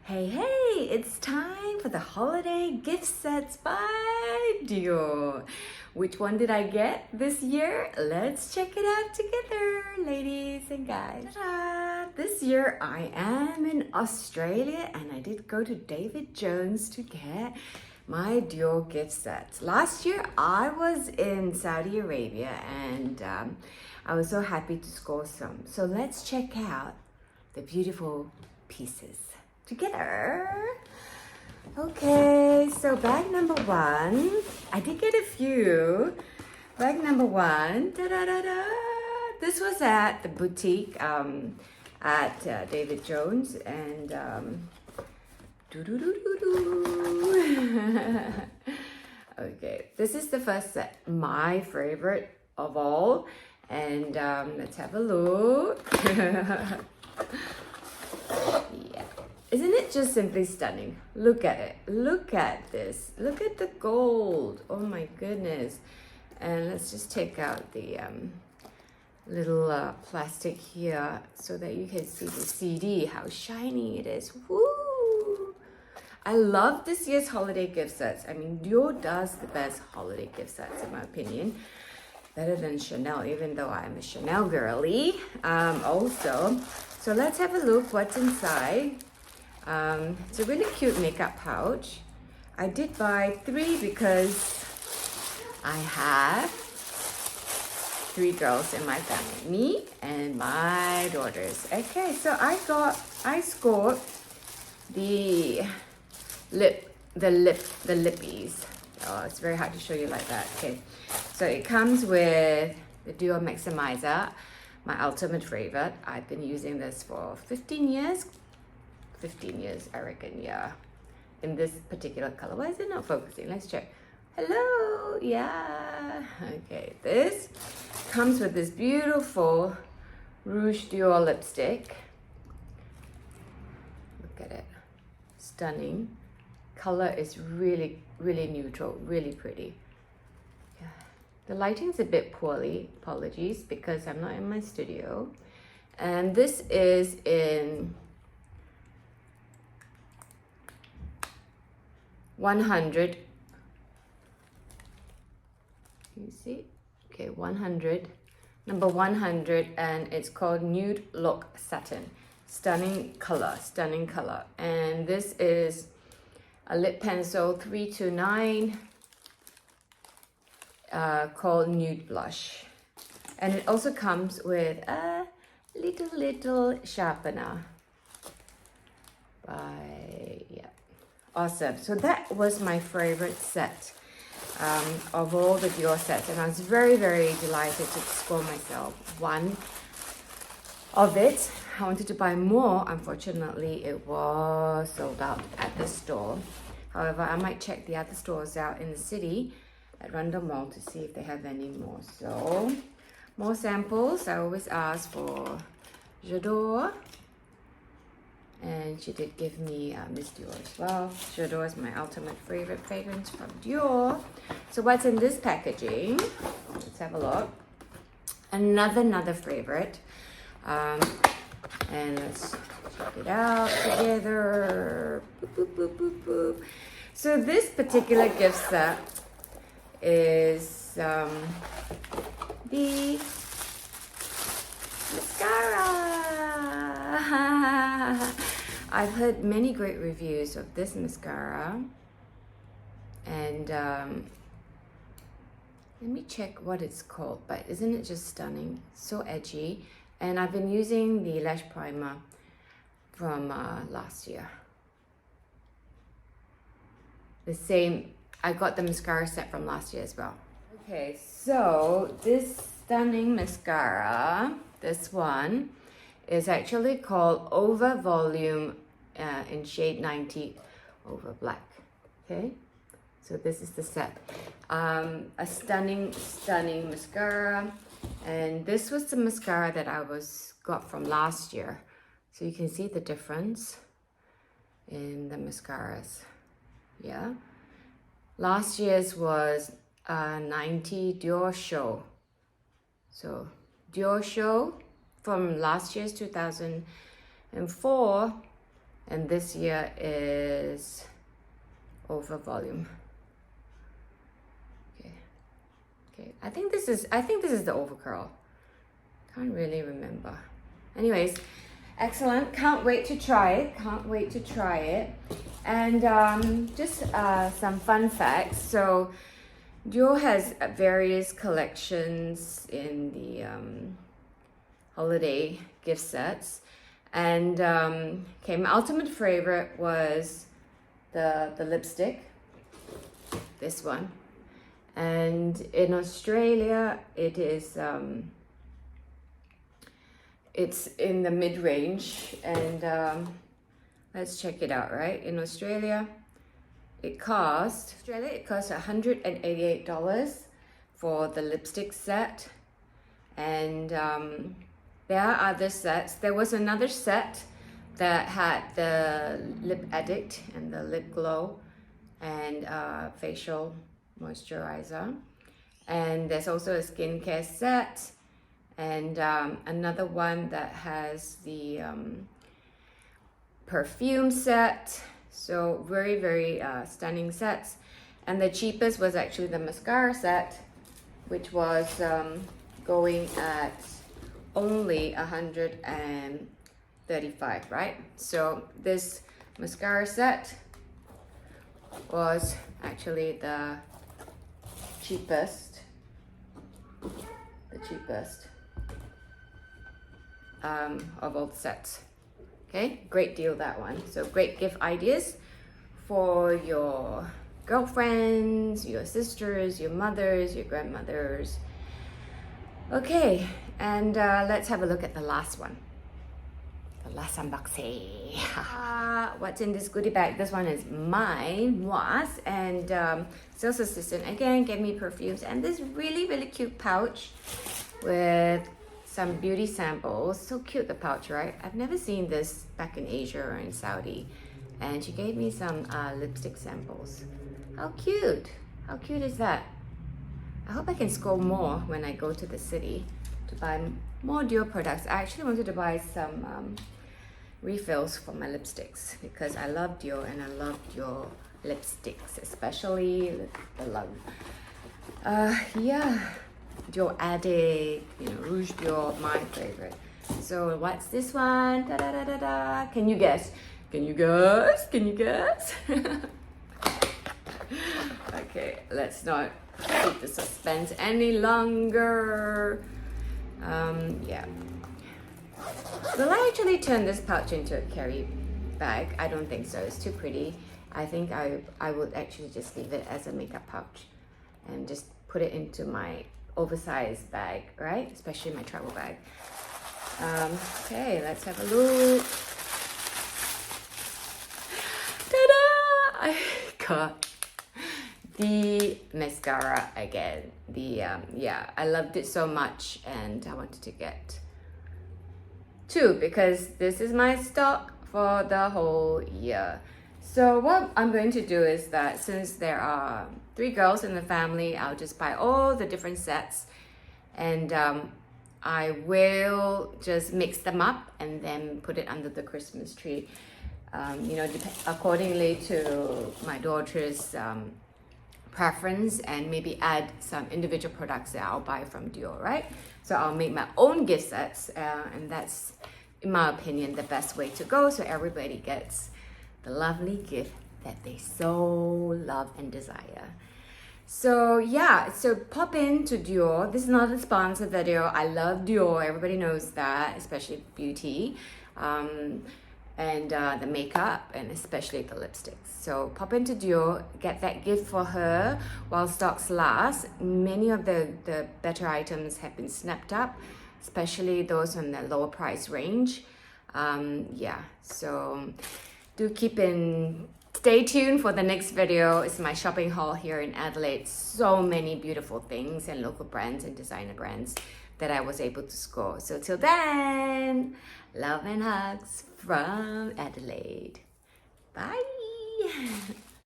Hey, it's time for the holiday gift sets by Dior. Which one did I get this year? Let's check it out together, ladies and guys. Ta-da! This year I am in Australia and I did go to David Jones to get my Dior gift sets. Last year I was in Saudi Arabia and I was so happy to score some. So let's check out the beautiful pieces together. Okay, so bag number one. I did get a few. Bag number one. Da-da-da-da. This was at the boutique at David Jones and okay, this is the first set, my favorite of all, and let's have a look. Yeah, isn't it just simply stunning? Look at it, look at this, look at the gold, oh my goodness. And let's just take out the little plastic here so that you can see the CD, how shiny it is. Woo! I love this year's holiday gift sets. I mean, Dior does the best holiday gift sets in my opinion. Better than Chanel, even though I'm a Chanel girly also. So let's have a look what's inside. It's a really cute makeup pouch. I did buy 3 because I have 3 girls in my family, me and my daughters. Okay, so I scored the lippies. Oh, it's very hard to show you like that. Okay, so it comes with the Dior Maximizer, my ultimate favorite. I've been using this for 15 years. 15 years, I reckon, yeah. In this particular color. Why is it not focusing? Let's check. Hello, yeah. Okay, this comes with this beautiful Rouge Dior lipstick. Look at it, stunning. Color is really neutral, really pretty. Yeah. The lighting's a bit poorly, apologies, because I'm not in my studio. And this is in 100. You see? Okay, 100. Number 100, and it's called Nude Look Satin. Stunning color, stunning color. And this is a lip pencil 329 called Nude Blush. And it also comes with a little sharpener. Yeah. Awesome. So that was my favorite set of all the Dior sets. And I was very delighted to score myself one of it. I wanted to buy more. Unfortunately, it was sold out at the store. However, I might check the other stores out in the city at Rundle Mall to see if they have any more. So, more samples. I always ask for J'adore. And she did give me Miss Dior as well. J'adore is my ultimate favorite fragrance from Dior. So what's in this packaging? Let's have a look. Another favorite. And let's check it out together. Boop, boop, boop, boop, boop. So this particular gift set is the mascara. I've heard many great reviews of this mascara. And let me check what it's called, but isn't it just stunning? So edgy. And I've been using the lash primer from last year. The same, I got the mascara set from last year as well. Okay, so this stunning mascara, this one, is actually called Over Volume in shade 90 Over Black. Okay, so this is the set. A stunning mascara. And this was the mascara that I got from last year. So you can see the difference in the mascaras. Yeah. Last year's was 90 Dior Show. So Dior Show from last year's 2004 And this year is over volume. Okay, I think this is the over curl. Can't really remember. Anyways, excellent. Can't wait to try it. And just some fun facts. So Dior has various collections in the holiday gift sets. And okay, my ultimate favorite was the lipstick, this one. And in Australia, it is it's in the mid-range, and let's check it out. Right, in Australia, it cost $188 for the lipstick set, and there are other sets. There was another set that had the lip addict and the lip glow and facial moisturizer, and there's also a skincare set, and another one that has the perfume set. So very stunning sets. And the cheapest was actually the mascara set, which was going at only $135, right? So this mascara set was actually the cheapest of all the sets. Okay, great deal, that one. So great gift ideas for your girlfriends, your sisters, your mothers, your grandmothers. Okay, and let's have a look at the last one. The last unboxing. What's in this goodie bag? This one is mine, and sales assistant again gave me perfumes and this really cute pouch with some beauty samples. So cute, the pouch, right? I've never seen this back in Asia or in Saudi. And she gave me some lipstick samples. How cute is that? I hope I can score more when I go to the city to buy more Dior products. I actually wanted to buy some refills for my lipsticks because I love Dior and I love Dior lipsticks, especially the love. Yeah, Dior Addict, Rouge Dior, my favorite. So what's this one? Da da da da da. Can you guess? Okay, let's not keep the suspense any longer. Yeah. Will I actually turn this pouch into a carry bag? I don't think so. It's too pretty. I think I would actually just leave it as a makeup pouch and just put it into my oversized bag, right? Especially my travel bag. Okay, let's have a look. Ta-da! I got the mascara again. Yeah, I loved it so much and I wanted to get two because this is my stock for the whole year. So what I'm going to do is that since there are 3 girls in the family, I'll just buy all the different sets and I will just mix them up and then put it under the Christmas tree, accordingly to my daughter's preference, and maybe add some individual products that I'll buy from Dior, right? So I'll make my own gift sets, and that's, in my opinion, the best way to go, so everybody gets the lovely gift that they so love and desire. So yeah, so pop into Dior. This is not a sponsored video. I love Dior, everybody knows that, especially beauty, and the makeup, and especially the lipsticks. So pop into Dior, get that gift for her while stocks last. Many of the better items have been snapped up, especially those on the lower price range. Yeah, so do stay tuned for the next video. It's my shopping haul here in Adelaide. So many beautiful things and local brands and designer brands that I was able to score. So till then, love and hugs from Adelaide. Bye.